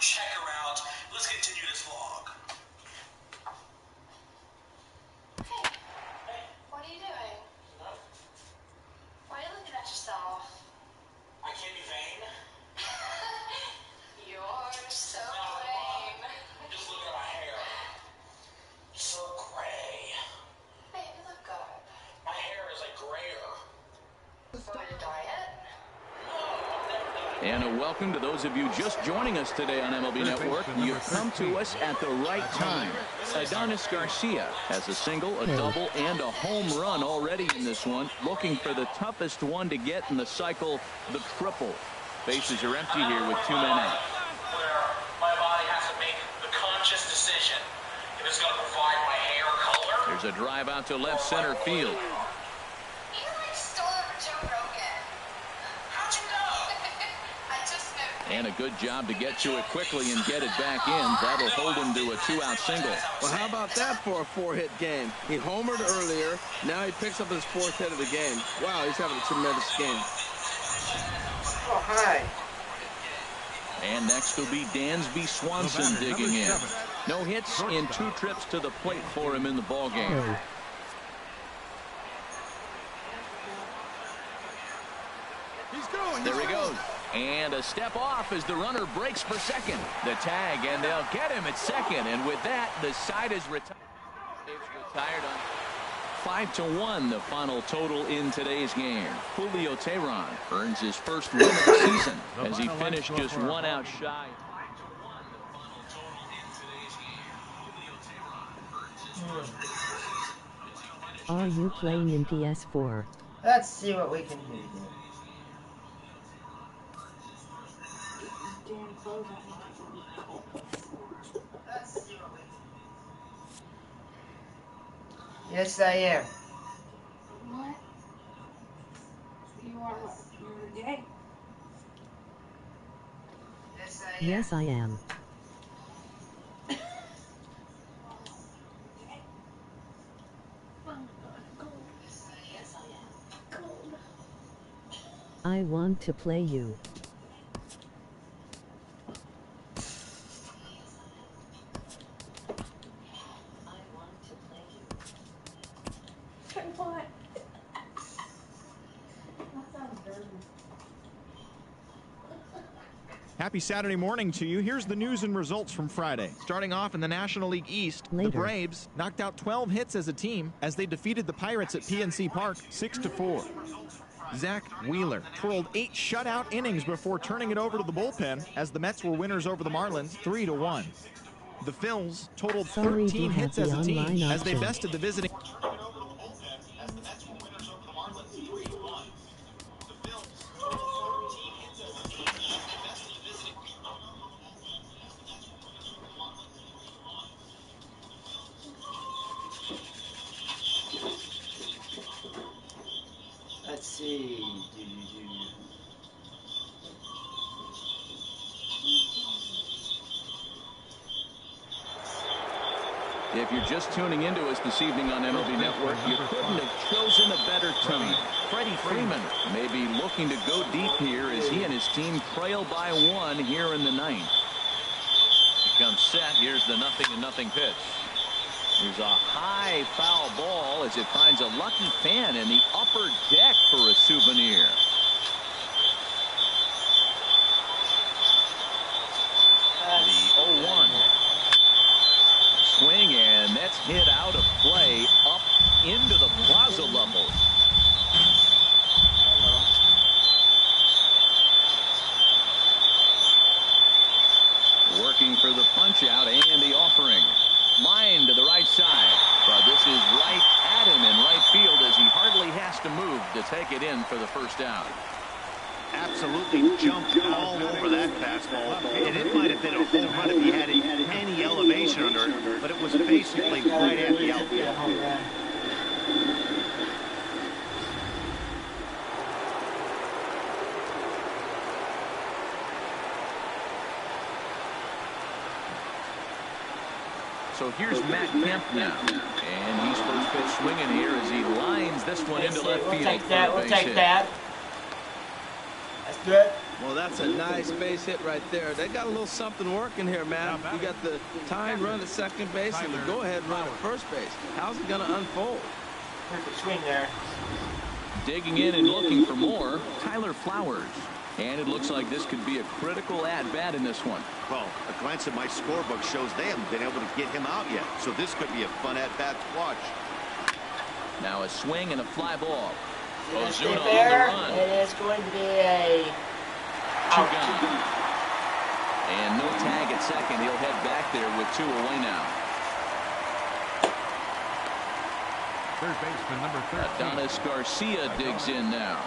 check her out. Let's continue this vlog. Hey, what are you doing? No. Why are you looking at yourself? I can't be vain. You're so lame. Just look at my hair. So gray. Babe, you look good. My hair is like grayer. Going to diet? And a welcome to those of you just joining us today on MLB Network. You've come to us at the right time. Adonis Garcia has a single, a double, and a home run already in this one, looking for the toughest one to get in the cycle, the triple. Bases are empty here with 2 men out. Where my body has to make the conscious decision if it's going to provide my hair color. There's a drive out to left center field. You like stole it from Joe Rogan. How'd you know? I just knew. And a good job to get to it quickly and get it back in. That'll hold him to a 2-out single. Well, how about that for a 4-hit game? He homered earlier. Now he picks up his 4th hit of the game. Wow, he's having a tremendous game. Oh, hi. And next will be Dansby Swanson digging in. No hits in 2 trips to the plate for him in the ballgame. There he goes. And a step off as the runner breaks for second. The tag, and they'll get him at second. And with that, the side is retired. It's retired on 5-1, the final total in today's game. Julio Teheran earns his first win of the season as he finished just 1 out shy. Are you playing in PS4? Let's see what we can do here. Yes, I am. What? You are what? You're gay? Yes, I am. I want to play you. What? That sounds dirty. Happy Saturday morning to you. Here's the news and results from Friday. Starting off in the National League East, the Braves knocked out 12 hits as a team as they defeated the Pirates at PNC Park 6-4. Zach Wheeler twirled 8 shutout innings before turning it over to the bullpen as the Mets were winners over the Marlins 3-1. The Phils totaled 13 hits as a team as they bested the visiting. Let's see. If you're just tuning into us this evening on MLB Network, you couldn't have chosen a better time. Freddie Freeman may be looking to go deep here as he and his team trail by 1 here in the 9th. He comes set. Here's the 0-0 pitch. There's a high foul ball as it finds a lucky fan in the upper deck for a souvenir. The 0-1. Swing, and that's hit out of play up into the plaza level. Working for the punch out and the offering. Line to the right side. But this is right at him in right field as he hardly has to move to take it in for the first out. Absolutely jumped all over that fastball, and it might have been a home run if he had any elevation under it, but it was basically right at the outfield. So here's Matt Kemp now, and he's first pitch swinging here as he lines this one into left field. We'll take that. That's good. Well, that's a nice base hit right there. They got a little something working here, man. You got the tying run at second base and the go-ahead run at first base. How's it going to unfold? Perfect swing there. Digging in and looking for more, Tyler Flowers. And it looks like this could be a critical at-bat in this one. Well, a glance at my scorebook shows they haven't been able to get him out yet. So this could be a fun at-bat to watch. Now a swing and a fly ball. Stay Ozuna there. on the run. It is going to be a out. And no tag at second. He'll head back there with 2 away now. Third baseman number 13. Adonis Garcia digs in now.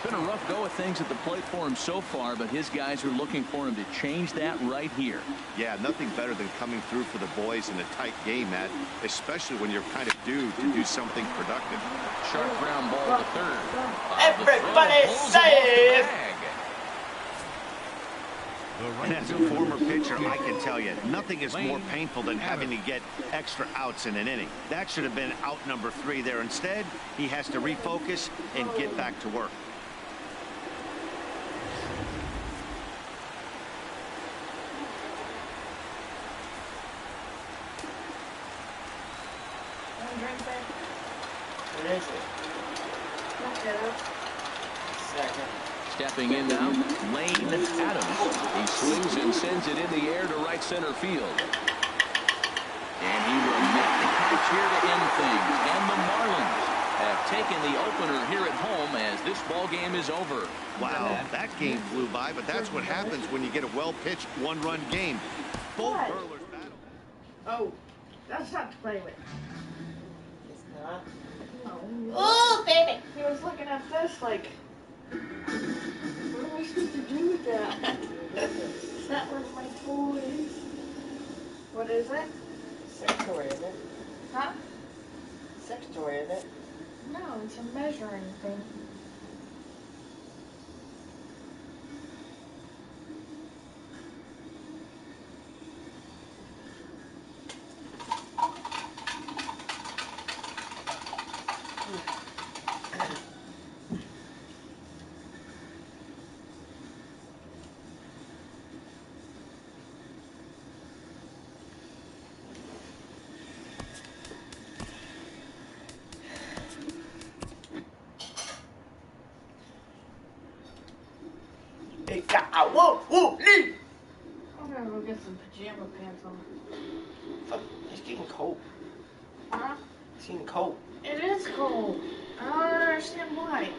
Been a rough go of things at the plate for him so far, but his guys are looking for him to change that right here. Yeah, nothing better than coming through for the boys in a tight game, Matt, especially when you're kind of due to do something productive. Sharp ground ball to third. Everybody save! And as a former pitcher, I can tell you, nothing is more painful than having to get extra outs in an inning. That should have been out number 3 there. Instead, he has to refocus and get back to work. What is it? Second. Stepping in now, Lane Adams. He swings and sends it in the air to right center field. And he will make the catch here to end things. And the Marlins have taken the opener here at home as this ball game is over. Wow, that game flew by, but that's what happens when you get a well-pitched one-run game. Both hurlers battle. Oh, that's not to play with. It's not. No. Oh, baby! He was looking at this like, what am I supposed to do with that? Is that where my tool is? What is it? Sex toy, isn't it? Huh? Sex toy, isn't it? No, it's a measuring thing. Whoa, leave! I'm gonna go get some pajama pants on. Fuck, it's getting cold. Huh? It's getting cold. It is cold. I don't understand why.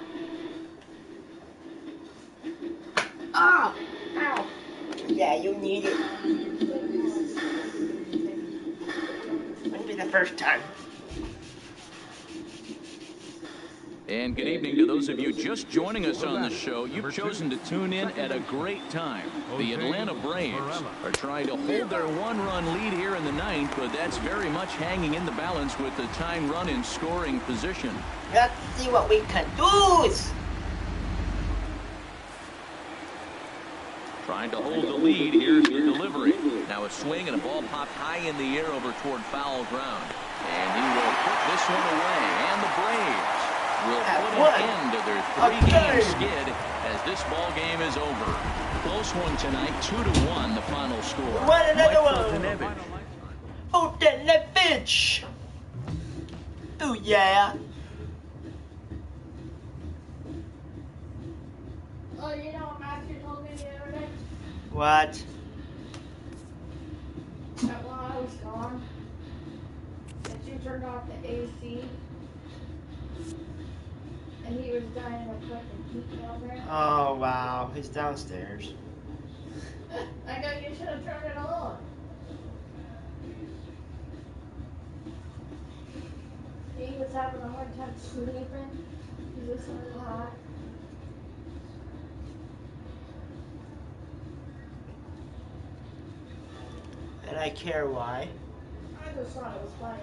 Ah! Ow! Yeah, you need it. Wouldn't be the first time. And good evening to those of you just joining us on the show. You've chosen to tune in at a great time. The Atlanta Braves are trying to hold their one-run lead here in the 9th, but that's very much hanging in the balance with the tying run in scoring position. Let's see what we can do. Trying to hold the lead. Here's the delivery. Now a swing and a ball popped high in the air over toward foul ground. And he will put this one away. And the Braves will put an end to their 3-game skid as this ball game is over. Close one tonight, 2-1 the final score. What another one? Otenevich. Oh yeah. Oh, you know what Matthew told me the other day? What? That while I was gone, that you turned off the AC, and he was dying of fucking heat down there. Oh wow, he's downstairs. I know you should have turned it on. He was having a hard time sleeping. He was so hot. And I care why. I just thought it was funny.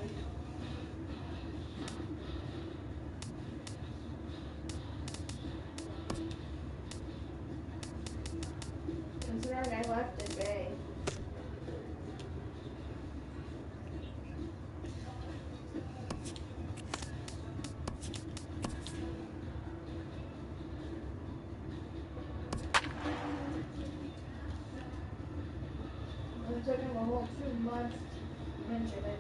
Considering I left in Bay. took him a whole 2 months to mention it.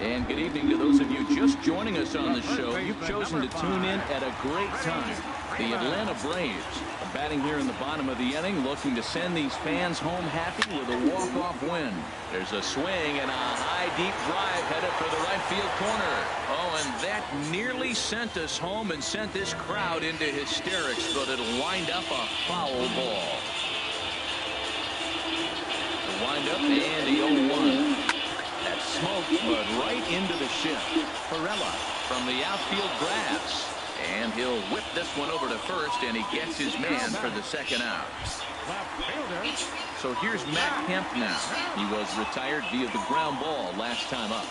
And good evening to those of you just joining us on the show. You've chosen to tune in at a great time. The Atlanta Braves are batting here in the bottom of the inning, looking to send these fans home happy with a walk-off win. There's a swing and a high, deep drive headed for the right field corner. Oh, and that nearly sent us home and sent this crowd into hysterics, but it'll wind up a foul ball. The wind up and the 0-1. That smoked, but right into the shin. Perella from the outfield grabs. And he'll whip this one over to first, and he gets his man for the second out. So here's Matt Kemp now. He was retired via the ground ball last time up.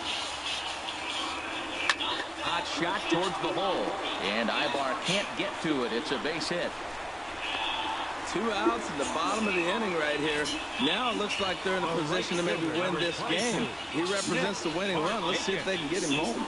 Hot shot towards the hole. And Ibar can't get to it. It's a base hit. 2 outs in the bottom of the inning right here. Now it looks like they're in a position to maybe win this game. He represents the winning run. Let's see if they can get him home.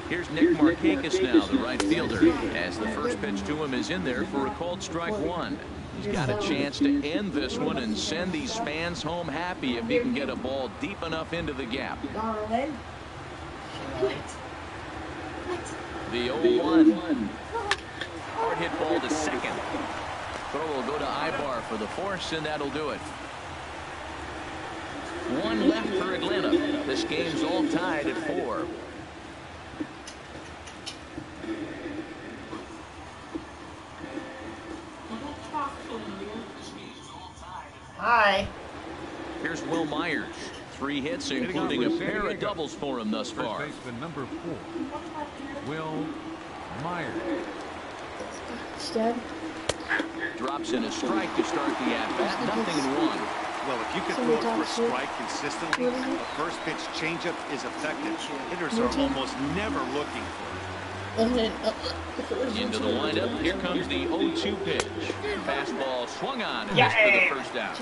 Here's Nick Markakis now, the right fielder, as the first pitch to him is in there for a called strike one. He's got a chance to end this one and send these fans home happy if he can get a ball deep enough into the gap. The 0-1. Hard hit ball to second. Throw will go to Ibar for the force, and that'll do it. 1 left for Atlanta. This game's all tied at 4. Hi. Here's Will Myers. 3 hits, including a pair of doubles for him thus far. First baseman number 4, Will Myers. Drops in a strike to start the at-bat. 0-1. Well, if you could throw it for a strike consistently, a first pitch changeup is effective. Hitters are almost never looking for it. Into the windup. Here comes the 0-2 pitch. Fastball swung on and missed for the first out.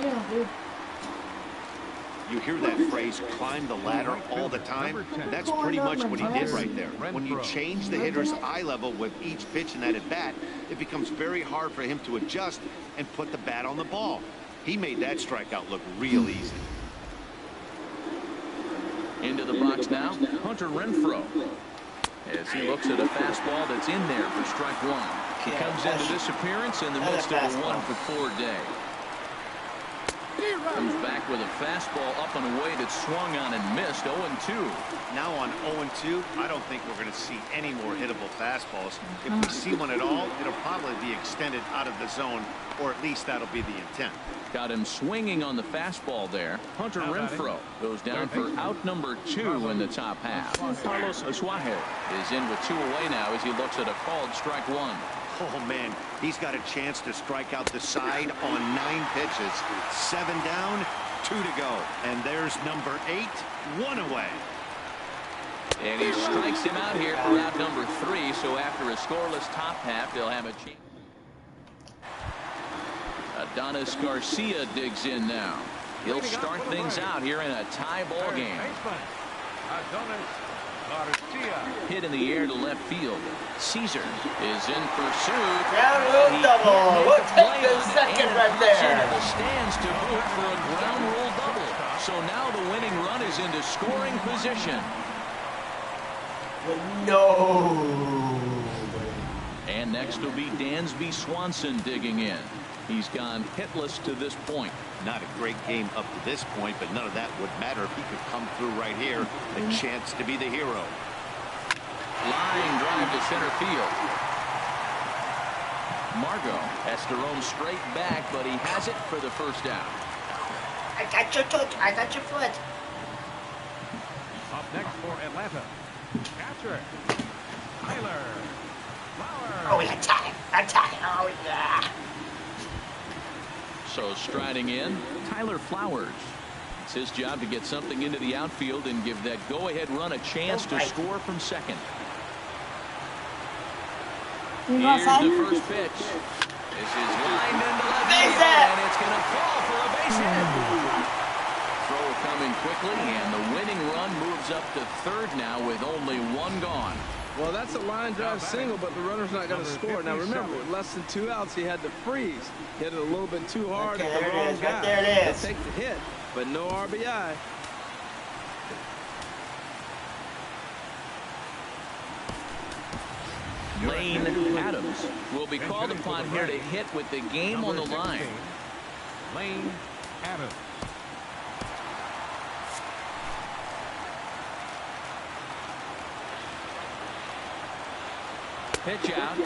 You hear that phrase, climb the ladder, all the time? That's pretty much what he did right there. When you change the hitter's eye level with each pitch in that at-bat, it becomes very hard for him to adjust and put the bat on the ball. He made that strikeout look real easy. Into the box now, Hunter Renfroe. As he looks at a fastball that's in there for strike one. He comes into this appearance in the midst of a 1-for-4 day. Comes back with a fastball up and away that swung on and missed. 0-2. Now on 0-2, I don't think we're going to see any more hittable fastballs. If we see one at all, it'll probably be extended out of the zone, or at least that'll be the intent. Got him swinging on the fastball there. Hunter Renfroe goes down for out number 2 in the top half. Carlos Asuaje is in with 2 away now as he looks at a called strike one. Oh, man, he's got a chance to strike out the side on 9 pitches. 7 down, 2 to go. And there's number 8, 1 away. And he strikes him out here for out number 3. So after a scoreless top half, they'll have a chance. Adonis Garcia digs in now. He'll start things out here in a tie ball game. Hit in the air to left field. Caesar is in pursuit. Ground rule double. We'll take the second right there. Into the stands to vote for a ground rule double. So now the winning run is into scoring position. No. And next will be Dansby Swanson digging in. He's gone hitless to this point. Not a great game up to this point, but none of that would matter if he could come through right here. A chance to be the hero. Line drive to center field. Margot has to roam straight back, but he has it for the first out. I got your foot. I got your foot. Up next for Atlanta, catcher Tyler Oh, yeah, attack. Attack. Oh, yeah. So striding in, Tyler Flowers. It's his job to get something into the outfield and give that go-ahead run a chance to score from second. Here's the first pitch. This is lined into left field, and it's going to fall for a base hit. Throw coming quickly, and the winning run moves up to third now with only one gone. Well, that's a line drive single, but the runner's not going to score. Now remember, with less than 2 outs, he had to freeze. Hit it a little bit too hard. Okay, at the wrong guy. right there it is. He'll take the hit, but no RBI. Lane Adams will be called upon here to hit with the game on the line. Lane Adams. Pitch out,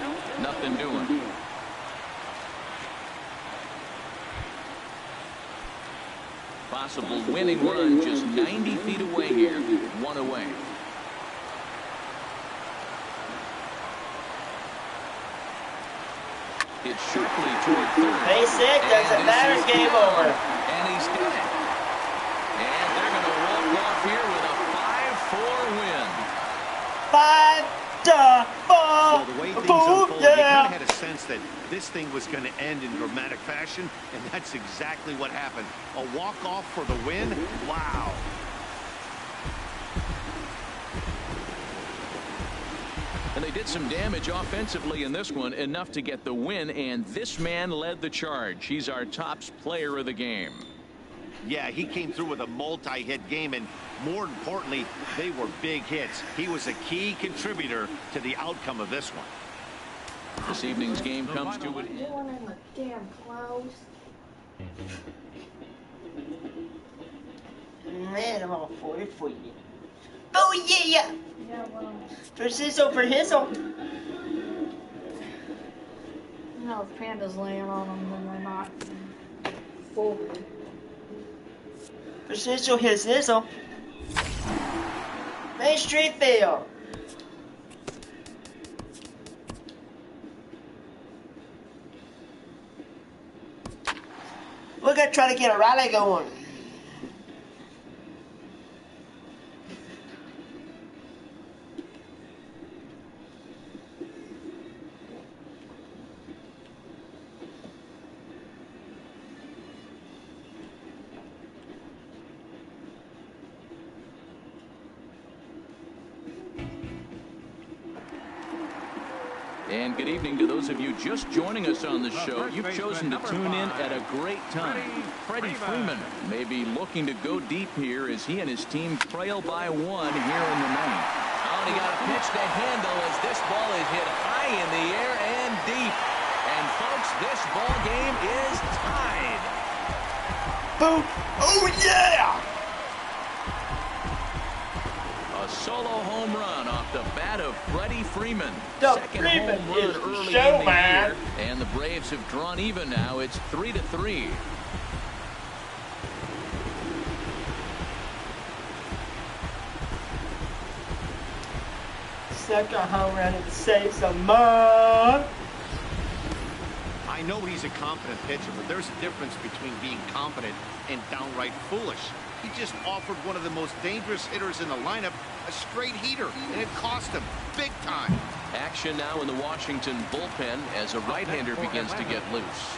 nothing doing. Possible winning run just 90 feet away here, 1 away. It's sharply toward third. Base hit, doesn't matter, game over. And he's done it. And they're going to walk off here with a 5-4 win. 5-4. Well, the way things unfolded, you kind of had a sense that this thing was going to end in dramatic fashion, and that's exactly what happened. A walk-off for the win? Wow. And they did some damage offensively in this one, enough to get the win, and this man led the charge. He's our top player of the game. Yeah, he came through with a multi-hit game, and more importantly, they were big hits. He was a key contributor to the outcome of this one. This evening's game comes to an end. Going in the damn clothes. Man, I'm all for it for you. Oh yeah! Yeah, well, For sizzle, for hizzle. you know, if Panda's laying on them, then they're not forward. For sizzle, his sizzle. Main Street Field. We're gonna try to get a rally going. And good evening to those of you just joining us on the show. You've chosen to tune in at a great time. Freddie Freeman may be looking to go deep here as he and his team trail by 1 here in the ninth. Oh, and he got a pitch to handle as this ball is hit high in the air and deep. And folks, this ball game is tied. Boom! Oh yeah! A solo home run off the bat of Freddie Freeman. The Second Freeman home run is early show, in the man. year, and the Braves have drawn even now. It's 3-3. Second home run to save some money. I know he's a confident pitcher, but there's a difference between being confident and downright foolish. He just offered one of the most dangerous hitters in the lineup a straight heater, and it cost him big time. Action now in the Washington bullpen as a right-hander begins to get loose.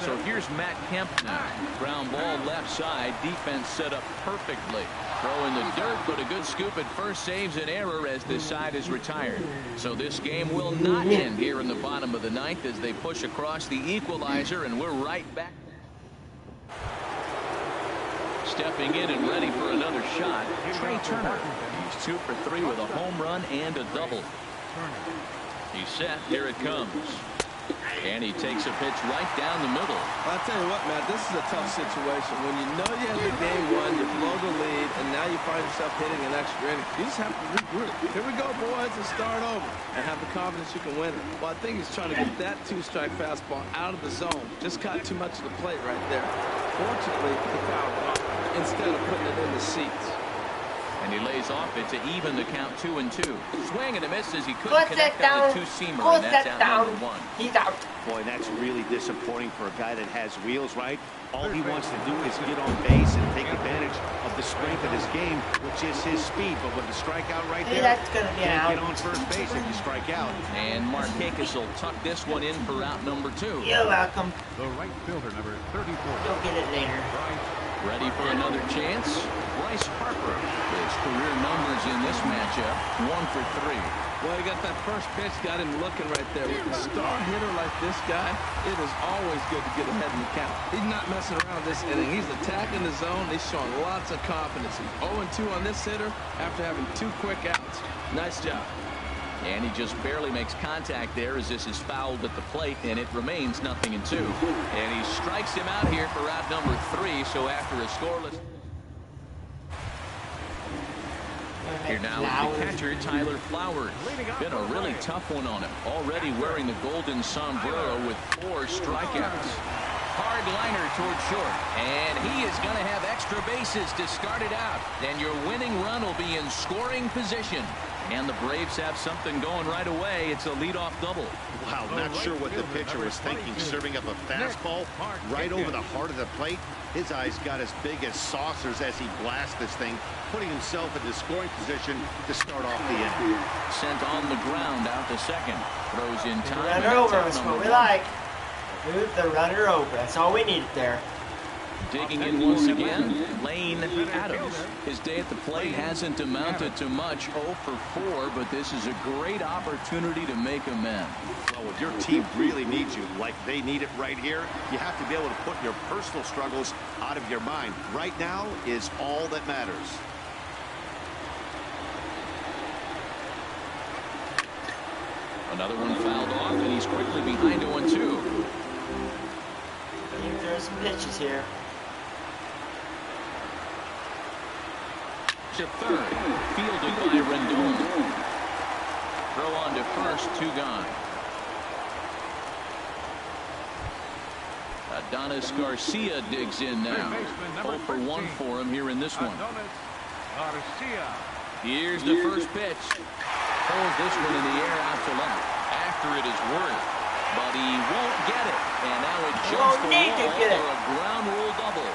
So here's Matt Kemp now. Ground ball left side. Defense set up perfectly. Throw in the dirt, but a good scoop at first saves an error as this side is retired. So this game will not end here in the bottom of the ninth as they push across the equalizer, and we're right back. Stepping in and ready for another shot, Trey Turner. He's 2 for 3 with a home run and a double. He's set. Here it comes. And he takes a pitch right down the middle. I'll tell you what, Matt, this is a tough situation. When you know you have the game won, you blow the lead, and now you find yourself hitting an extra inning. You just have to regroup. Here we go, boys, and start over. And have the confidence you can win it. Well, I think he's trying to get that 2-strike fastball out of the zone. Just caught too much of the plate right there. Fortunately, he fouled it off instead of putting it in the seats. And he lays off it to even the count 2-2. Swing and a miss as he couldn't Put connect that on down. the two-seamer, Put and that's that out down. number 1. He's out. Boy, that's really disappointing for a guy that has wheels, right? All he wants to do is get on base and take advantage of the strength of his game, which is his speed. But with the strikeout right there, That's gonna be can't out. get on first base if you strike out. And Marcotte will tuck this one in for out number 2. You're welcome. The right fielder, number 34. You'll get it later. Ready for another chance? Bryce Harper. His career numbers in this matchup, 1 for 3. Well, he got that first pitch, got him looking right there. With a star hitter like this guy, it is always good to get ahead in the count. He's not messing around this inning. He's attacking the zone. He's showing lots of confidence. He's 0-2 on this hitter after having 2 quick outs. Nice job. And he just barely makes contact there as this is fouled at the plate, and it remains 0-2. And he strikes him out here for out number 3, so after a scoreless. Here now is the catcher, Tyler Flowers. Been a really tough one on him. Already wearing the golden sombrero with 4 strikeouts. Hard liner toward short. And he is going to have extra bases to start it out. And your winning run will be in scoring position. And the Braves have something going right away. It's a leadoff double. Wow, not sure what the pitcher was thinking, serving up a fastball right over the heart of the plate. His eyes got as big as saucers as he blasts this thing, putting himself into scoring position to start off the inning. Sent on the ground out to second. Throws in time. Runner over. That's what we like. Move the runner over. That's all we needed there. Digging in once again, Lane Adams. His day at the plate hasn't amounted to much. 0 for 4, but this is a great opportunity to make amends. Well, if your team really needs you, like they need it right here, you have to be able to put your personal struggles out of your mind. Right now is all that matters. Another one fouled off, and he's quickly behind 0-2. There's some pitches here. To third, fielded by Rendon. Throw on to first, 2 gone. Adonis Garcia digs in now. 0 for 1 for him here in this one. Here's the first pitch. Pulls this one in the air out to left. After it is Worth, but he won't get it. And now it jumps the wall for a ground rule double.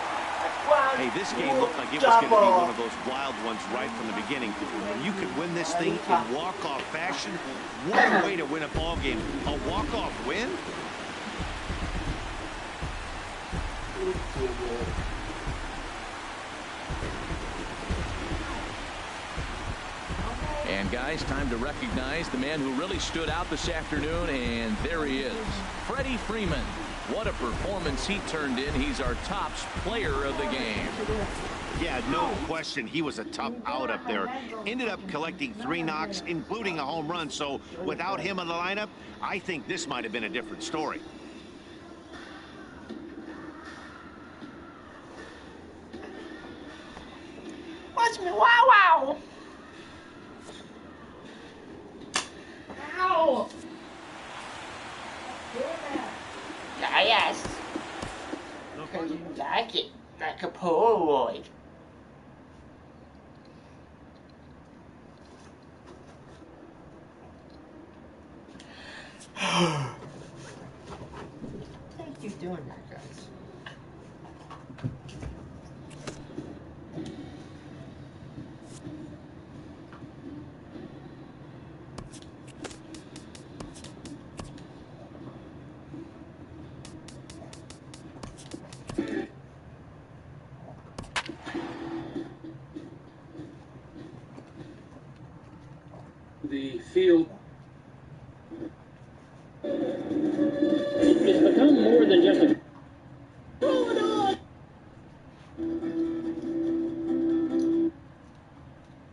Hey, this game looked like it was going to be one of those wild ones right from the beginning. You could win this thing in walk-off fashion. What a way to win a ball game. A walk-off win? And guys, time to recognize the man who really stood out this afternoon, and there he is, Freddie Freeman. What a performance he turned in. He's our top player of the game. Yeah, no question. He was a tough out up there. Ended up collecting 3 knocks, including a home run. So without him in the lineup, I think this might have been a different story. Watch me. Wow, wow. Ow! Yes. Because you like it. Like a Polaroid. Thank you doing that, guys. The field it's become more than just a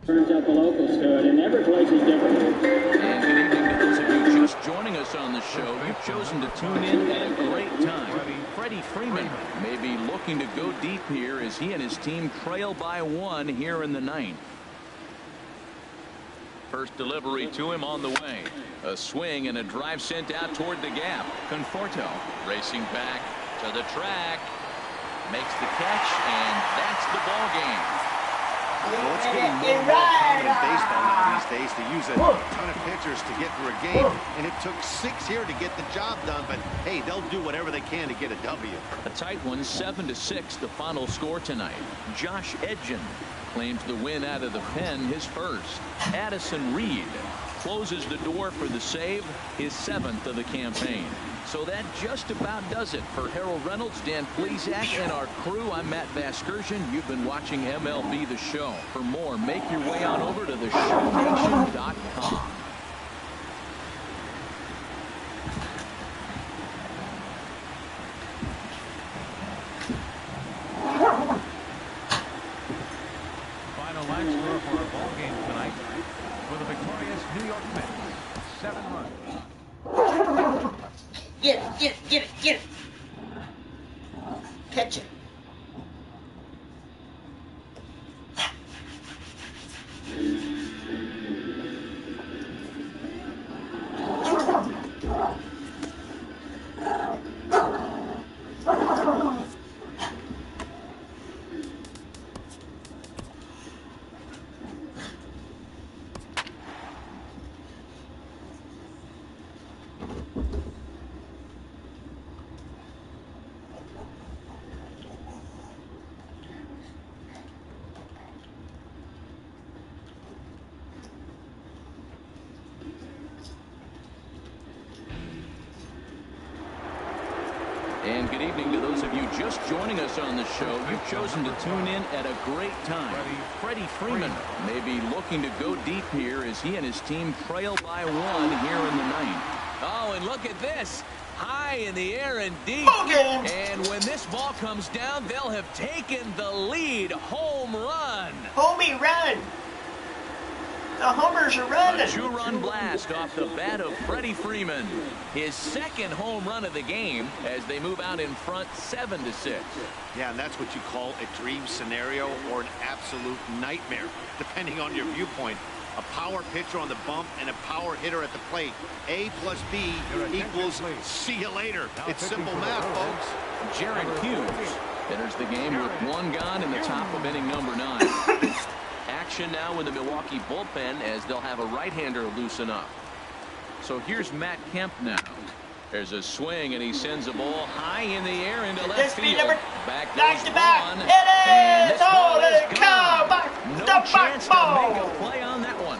turns out the locals do it, and every place is different. And good evening to those of you just joining us on the show. You've chosen to tune in at a great time. Freddie Freeman may be looking to go deep here as he and his team trail by 1 here in the 9th. First delivery to him on the way. A swing and a drive sent out toward the gap. Conforto racing back to the track. Makes the catch, and that's the ball game. Well, it's getting more and more common in baseball now these days to use a ton of pitchers to get through a game, and it took 6 here to get the job done, but hey, they'll do whatever they can to get a W. A tight one, 7-6, the final score tonight. Josh Edgen claims the win out of the pen, his first. Addison Reed closes the door for the save, his 7th of the campaign. So that just about does it for Harold Reynolds, Dan Plezak, and our crew. I'm Matt Vasgersian. You've been watching MLB The Show. For more, make your way on over to theshownation.com. Final line score for our ball game tonight for the victorious New York Mets. 7 runs. Get it. Catch it. And good evening to those of you just joining us on the show. You've chosen to tune in at a great time. Freddie Freeman may be looking to go deep here as he and his team trail by 1 here in the 9th. Oh, and look at this. High in the air and deep. And when this ball comes down, they'll have taken the lead. Home run. Homie, run. The homers are running. A 2-run blast off the bat of Freddie Freeman. His 2nd home run of the game as they move out in front 7-6. Yeah, and that's what you call a dream scenario or an absolute nightmare, depending on your viewpoint. A power pitcher on the bump and a power hitter at the plate. A plus B equals see you later. It's simple math, folks. Jared Hughes enters the game with 1 gone in the top of inning number 9. Action now with the Milwaukee bullpen as they'll have a right-hander loosen up. So here's Matt Kemp now. There's a swing and he sends a ball high in the air into left field. Back goes Braun. And this ball is gone. No chance to make a play on that one.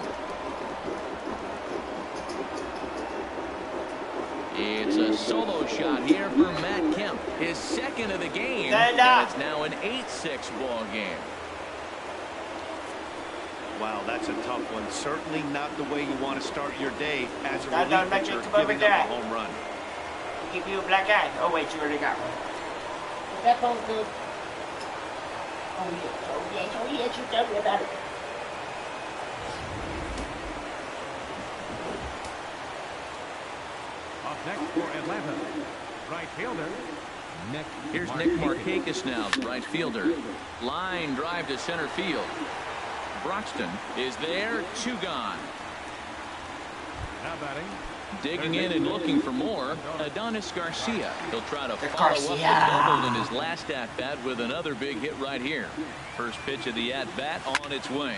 It's a solo shot here for Matt Kemp. His 2nd of the game. And it's now an 8-6 ball game. Wow, that's a tough one. Certainly not the way you want to start your day as a relief pitcher giving up a home run. Give you a black eye. Oh, wait, you already got one. Is that ball good? Oh, yes, you tell me about it. Up next for Atlanta, right fielder, Nick. Here's Nick Markakis now, the right fielder. Line drive to center field. Broxton is there, 2 gone. Now batting. Digging in and looking for more, Adonis Garcia. He'll try to follow up the double in his last at-bat with another big hit right here. First pitch of the at-bat on its way.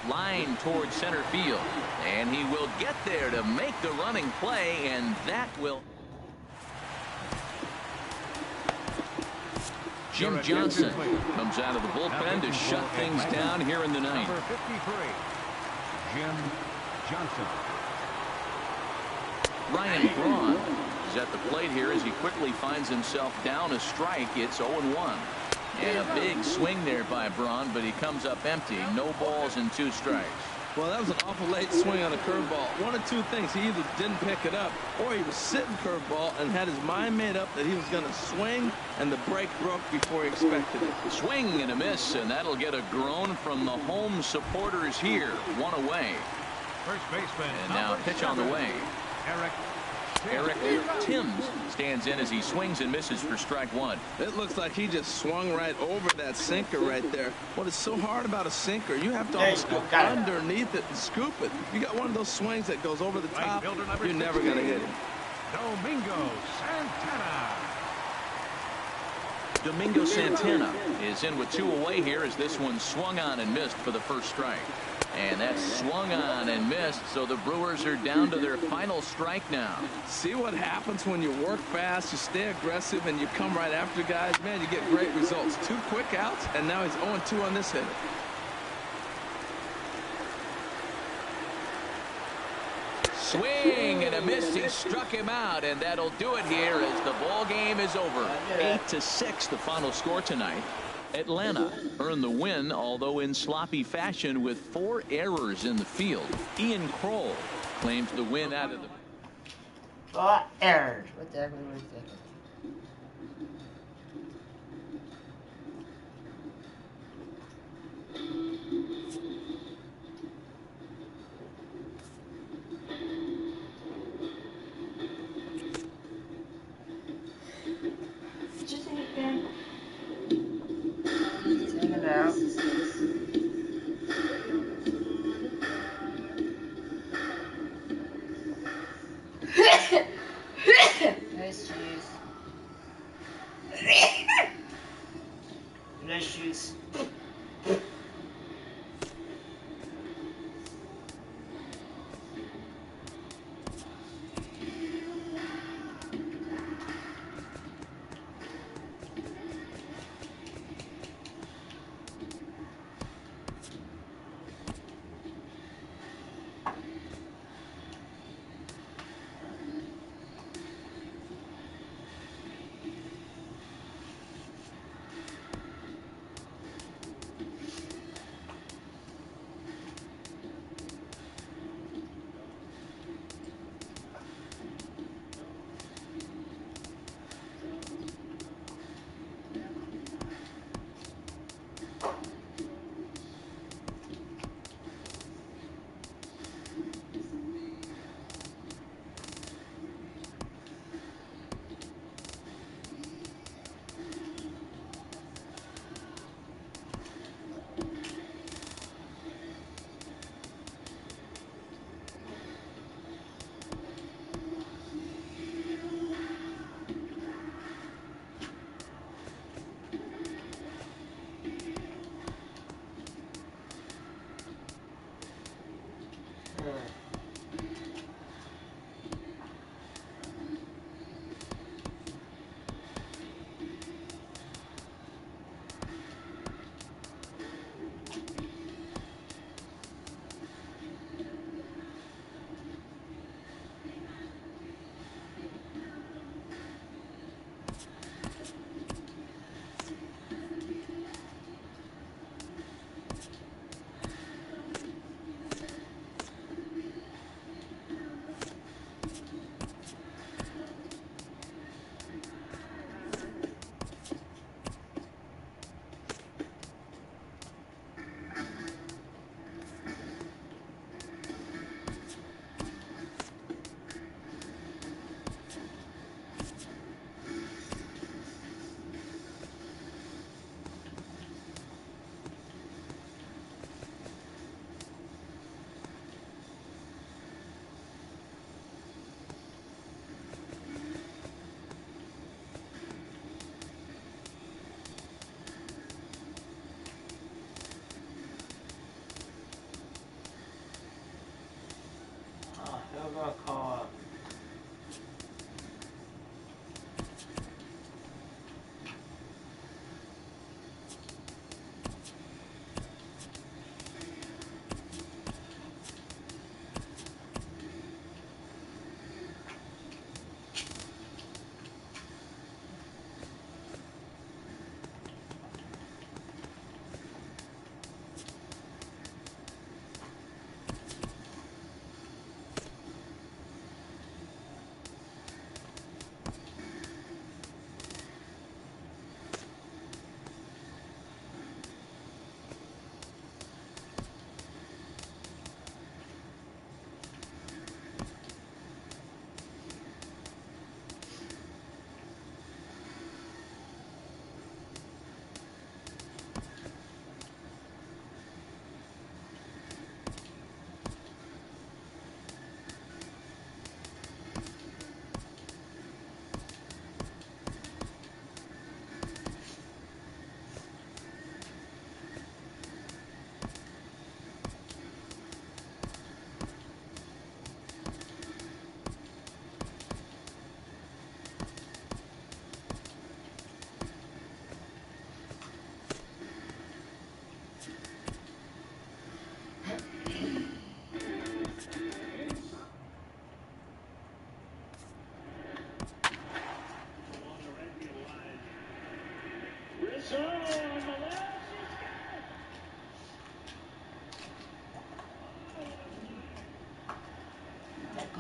Line towards center field. And he will get there to make the running play, and that will... Jim Johnson comes out of the bullpen to shut things down here in the 9th. Number 53, Jim Johnson. Ryan Braun is at the plate here as he quickly finds himself down a strike. It's 0-1. And a big swing there by Braun, but he comes up empty. No balls and 2 strikes. Well, that was an awful late swing on a curveball. One of 2 things. He either didn't pick it up or he was sitting curveball and had his mind made up that he was going to swing, and the break broke before he expected it. Swing and a miss, and that'll get a groan from the home supporters here. 1 away. First baseman. And now pitch on the way. Eric Timms stands in as he swings and misses for strike 1. It looks like he just swung right over that sinker right there. What is so hard about a sinker, you have to almost go underneath it and scoop it. If you got one of those swings that goes over the top, you're never going to hit him. Domingo Santana. Domingo Santana is in with 2 away here as this one swung on and missed for the first strike. And that's swung on and missed, so the Brewers are down to their final strike now. See what happens when you work fast, you stay aggressive, and you come right after guys. Man, you get great results. 2 quick outs, and now he's 0-2 on this hitter. Swing and a miss. He struck him out, and that'll do it here as the ball game is over. 8-6 the final score tonight. Atlanta earned the win, although in sloppy fashion with 4 errors in the field. Ian Kroll claims the win out of the 4 errors. What the heck were we thinking? Just in again. Take it out. Nice juice. Nice juice.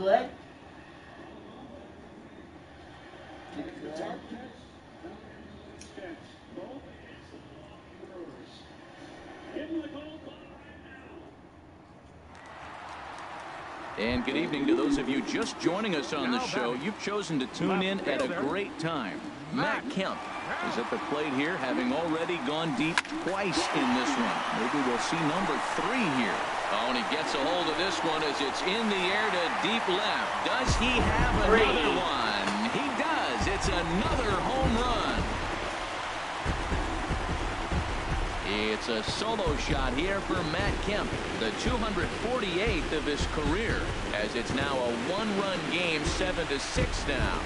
good? You good? And good evening to those of you just joining us on the show. You've chosen to tune in at a great time. Matt Kemp is at the plate here, having already gone deep twice in this one. Maybe we'll see number 3 here. Oh, and he gets a hold of this one as it's in the air to deep left. Does he have another one? He does. It's another home run. It's a solo shot here for Matt Kemp, the 248th of his career, as it's now a 1-run game, 7-6 now.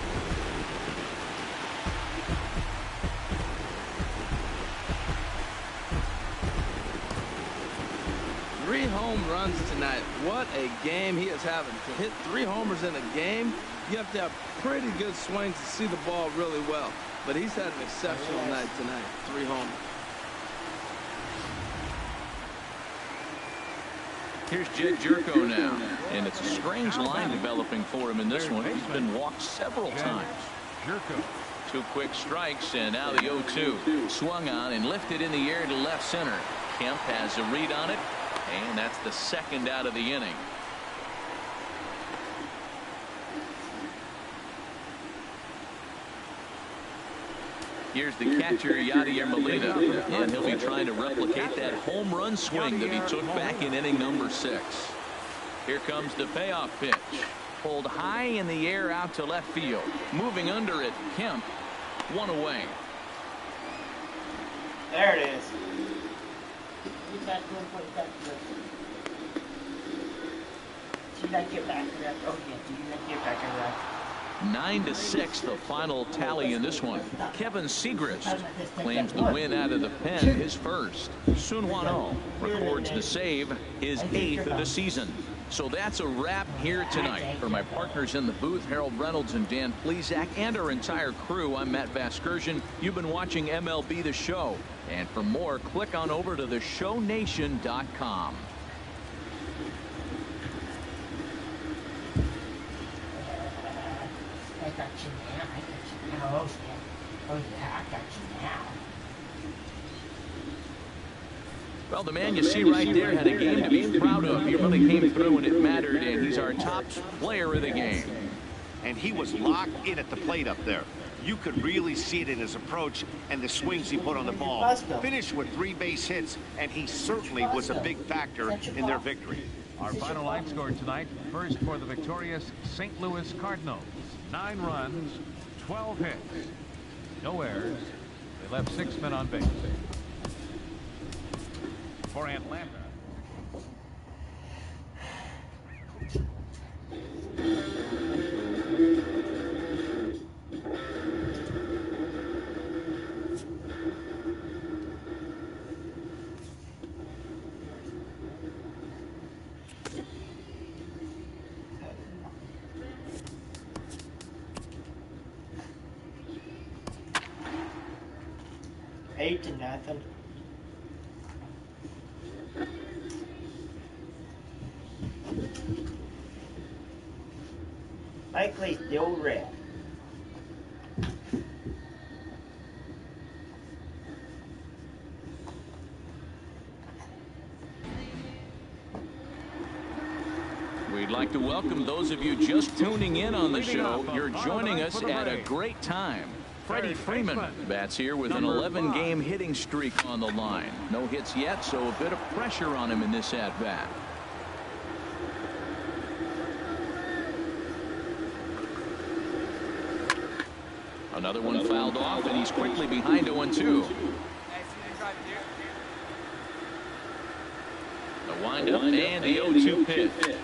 Three home runs tonight. What a game he is having. To hit 3 homers in a game, you have to have pretty good swings to see the ball really well. But he's had an exceptional night tonight. 3 homers. Here's Jed Jerko now, and it's a strange line developing for him in this one. He's been walked several times. 2 quick strikes, and now the 0-2. Swung on and lifted in the air to left center. Kemp has a read on it, and that's the 2nd out of the inning. Here's the catcher, Yadier Molina, and he'll be trying to replicate that home run swing that he took back in inning number 6. Here comes the payoff pitch. Pulled high in the air out to left field. Moving under it, Kemp, 1 away. There it is. Did I get back to that? Oh, yeah. Did I get back to that? 9-6 the final tally in this one. Kevin Segrist claims the win out of the pen, his first. Sun Hwan-Oh records the save, his 8th of the season. So that's a wrap here tonight. For my partners in the booth, Harold Reynolds and Dan Plezak, and our entire crew, I'm Matt Vasgersian. You've been watching MLB The Show. And for more, click on over to theshownation.com. I got you now. I got you now. Oh, yeah. Oh, yeah. I got you now. Well, the man you see right there had a game to be proud of. He really came through and it mattered, and he's our top player of the game. And he was locked in at the plate up there. You could really see it in his approach and the swings he put on the ball. Finished with 3 base hits, and he certainly was a big factor in their victory. Our final line score tonight, first for the victorious St. Louis Cardinals. 9 runs, 12 hits, no errors. They left 6 men on base. For Atlanta, Eight to nothing. Likely still red. We'd like to welcome those of you just tuning in on the show. You're joining us at a great time. Freddie Freeman bats here with an 11-game hitting streak on the line. No hits yet, so a bit of pressure on him in this at-bat. Another one fouled off, and he's quickly behind 0-2. The windup and the 0-2 pitch.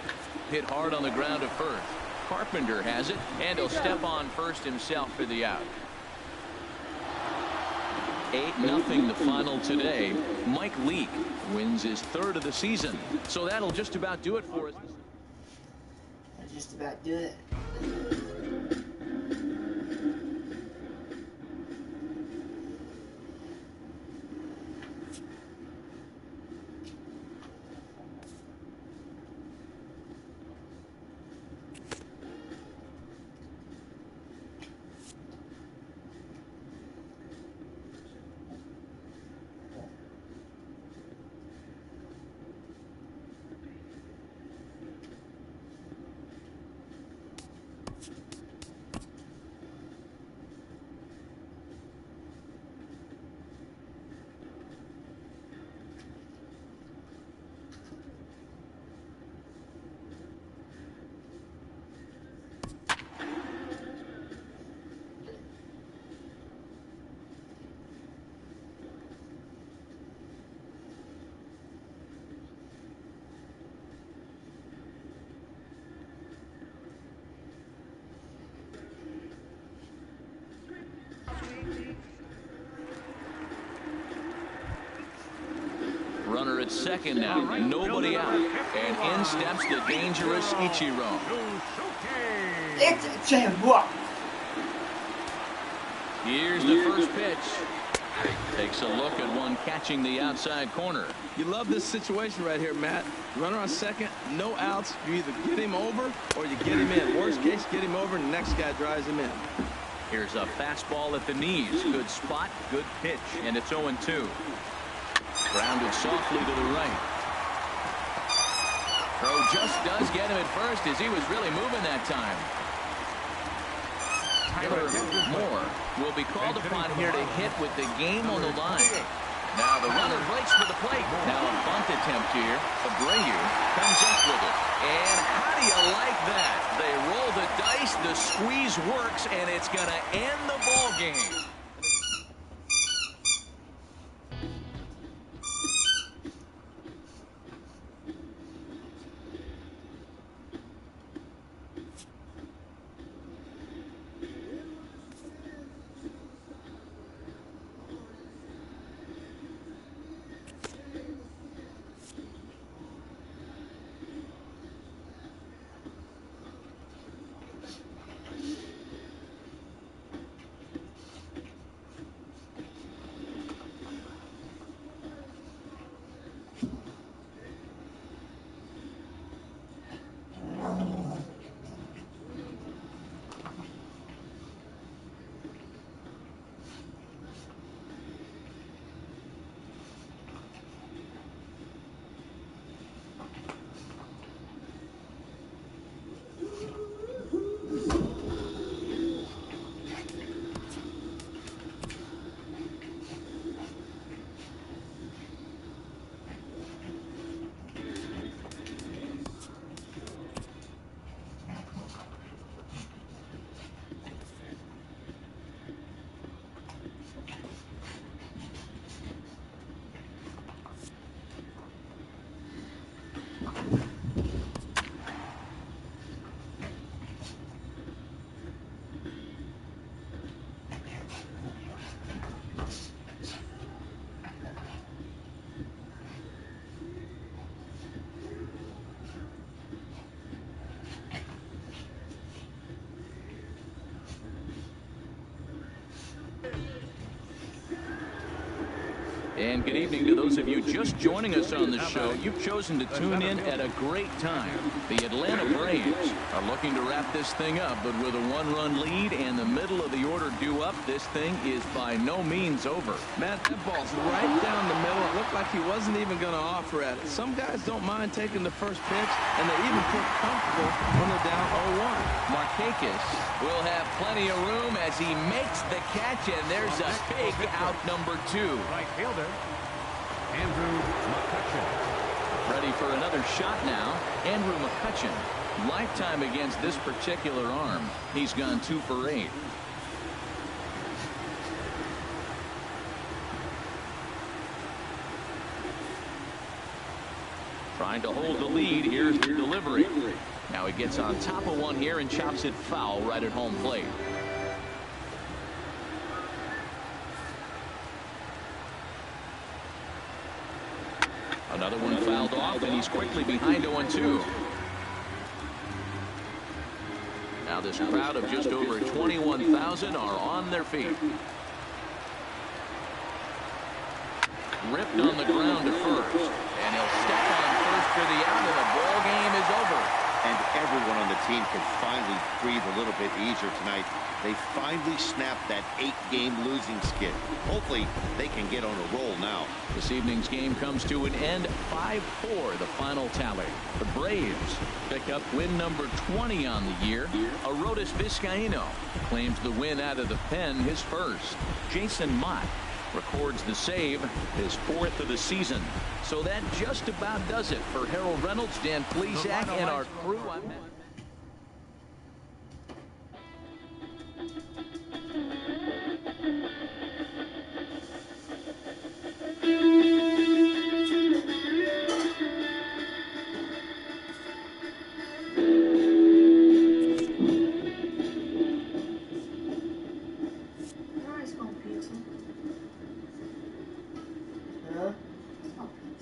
Hit hard on the ground to first. Carpenter has it, and he'll step on first himself for the out. 8-0 the final today. Mike Leake wins his 3rd of the season. So that'll just about do it for us. That'll just about do it. Runner at second now. Nobody out. And in steps the dangerous Ichiro. Here's the first pitch. Takes a look at one catching the outside corner. You love this situation right here, Matt. Runner on second, no outs. You either get him over or you get him in. Worst case, get him over and the next guy drives him in. Here's a fastball at the knees. Good spot, good pitch, and it's 0-2. Grounded softly to the right. Throw just does get him at first as he was really moving that time. Tyler Moore will be called upon here to hit with the game on the line. Now the runner breaks for the plate. Now a bunt attempt here. Abreu comes up with it. And how do you like that? They roll the dice, the squeeze works, and it's going to end the ball game. And good evening to those of you just joining us on the show. You've chosen to tune in at a great time. The Atlanta Braves are looking to wrap this thing up, but with a one-run lead and the middle of the order due up, this thing is by no means over. Matt, that ball's right down the middle. It looked like he wasn't even going to offer at it. Some guys don't mind taking the first pitch, and they even feel comfortable when they're down 0-1. Marcotte will have plenty of room as he makes the catch, and there's a big out number 2. Right fielder, Andrew McCutcheon. Ready for another shot now. Andrew McCutcheon. Lifetime against this particular arm. He's gone 2 for 8. Trying to hold the lead. Here's the delivery. Now he gets on top of one here and chops it foul right at home plate. Another one fouled off, and he's quickly behind 0-2. Now this crowd of just over 21,000 are on their feet. Ripped on the ground to first, and he'll step on first for the out, and the ball game is over. And everyone on the team can finally breathe a little bit easier tonight. They finally snapped that 8-game losing skid. Hopefully, they can get on a roll now. This evening's game comes to an end. 5-4, the final tally. The Braves pick up win number 20 on the year. Arodys Vizcaíno claims the win out of the pen, his first. Jason Mott records the save, his 4th of the season. So that just about does it for Harold Reynolds, Dan Plesac, and our crew.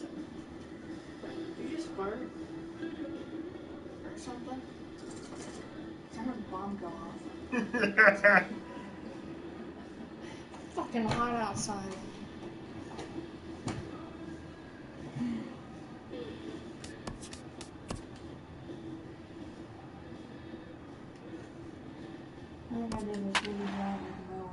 You just fart? Or something? I heard a bomb go off. Fucking hot outside. I think I did this really bad with mowing,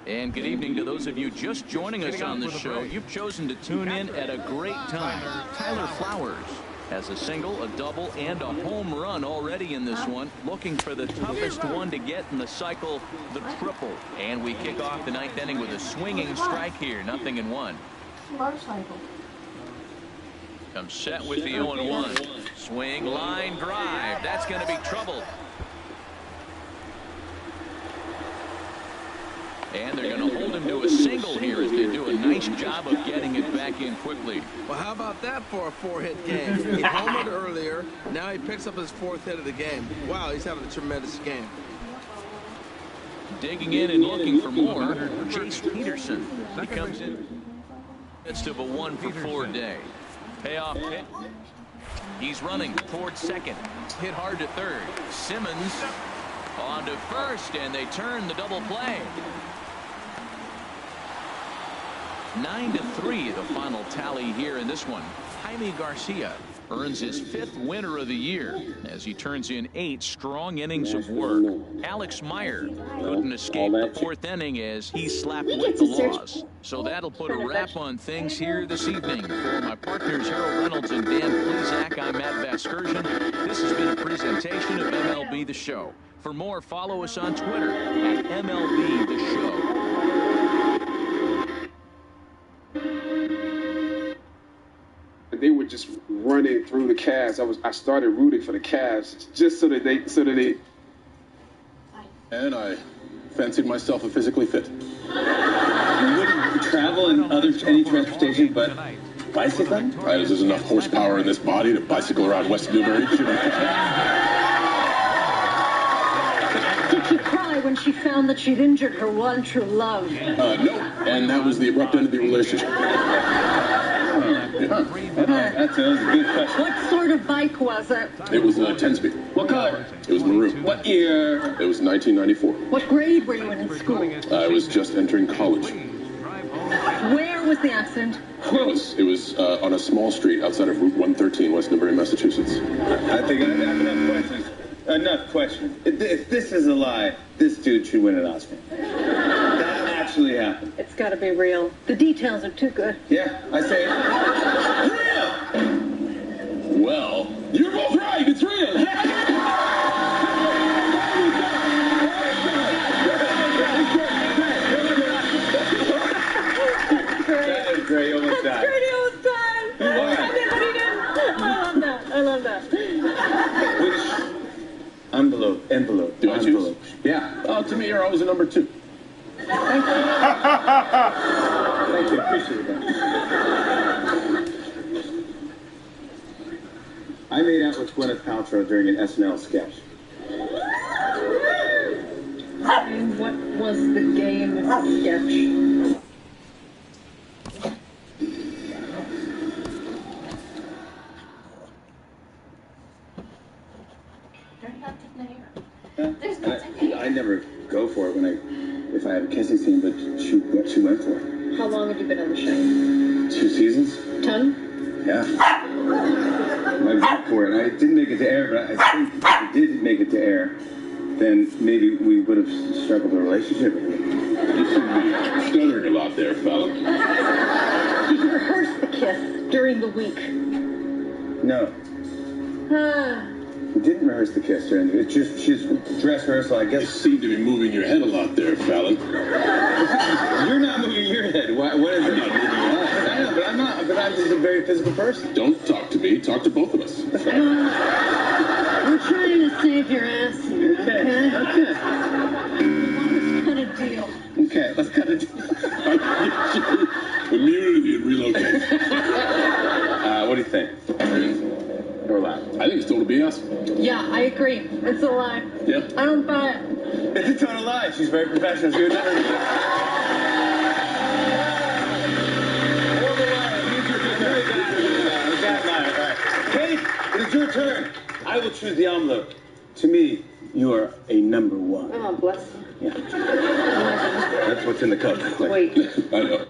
And good evening to those of you just joining us on the show. You've chosen to tune in at a great time. Tyler Flowers has a single, a double, and a home run already in this one. Looking for the toughest one to get in the cycle, the triple. And we kick off the ninth inning with a swinging strike here. 0-1. motorcycle. Comes set with the 0-1. Swing, line drive. That's going to be trouble. And they're going to hold him to a single here as they do a nice job of getting it back in quickly. Well, how about that for a 4-hit game? He homered earlier. Now he picks up his 4th hit of the game. Wow, he's having a tremendous game. Digging in and looking for more, Joesph Peterson. He comes in midst of a 1-for-4 day. Payoff hit. He's running towards second. Hit hard to third. Simmons on to first, and they turn the double play. 9-3, the final tally here in this one. Jaime Garcia earns his 5th winner of the year as he turns in 8 strong innings of work. Alex Meyer couldn't escape the 4th inning as he slapped with the loss. So that'll put a wrap on things here this evening. For my partners Harold Reynolds and Dan Plezak, I'm Matt Vasgersian. This has been a presentation of MLB The Show. For more, follow us on Twitter at MLB The Show. They were just running through the Cavs. I started rooting for the Cavs just so that they. And I fancied myself a physically fit. You wouldn't travel in any transportation but bicycling? There's enough horsepower in this body to bicycle around West Newbury. Did she cry when she found that she'd injured her one true love? No, and that was the abrupt end of the relationship. That was a good question. What sort of bike was it? It was a 10-speed. What color? It was maroon. What year? It was 1994. What grade were you in school? I was just entering college. Where was the accident? It was on a small street outside of Route 113, West Newbury, Massachusetts. I think I have enough questions. Enough questions. If this is a lie, this dude should win an Oscar. That actually happened. It's got to be real. The details are too good. Yeah, I say real. Well, you're both right. It's real. That is great. Almost died. Pretty almost died. I love that. Which envelope? Do I choose? Yeah. To me, you're always a number 2. Thank you. Appreciate that. I made out with Gwyneth Paltrow during an SNL sketch. And what was the game sketch? I never go for it if I have a kissing scene, but she went for it. How long have you been on the show? 2 seasons. 10? Yeah. I went for it. I didn't make it to air, but I think if I did make it to air, then maybe we would have struggled a relationship. You seem to be stuttering a lot there, fella. Did you rehearse the kiss during the week? No. We didn't rehearse the kiss during the... It's just dress rehearsal, I guess. You seem to be moving your head a lot there, Fallon. You're not moving your head. What is it? I'm not moving mine. I know, but I'm not. But I'm just a very physical person. Don't talk to me. Talk to both of us. We're trying to save your ass here, okay? Okay. Let's cut a deal. Okay, let's cut a deal. Yeah, I agree. It's a lie. Yeah. I don't buy it. It's a total lie. She's very professional. She would never do that. Kate, it is your turn. I will choose the envelope. To me, you are a number one. Oh, bless you. Yeah. That's what's in the cup. Wait. I know.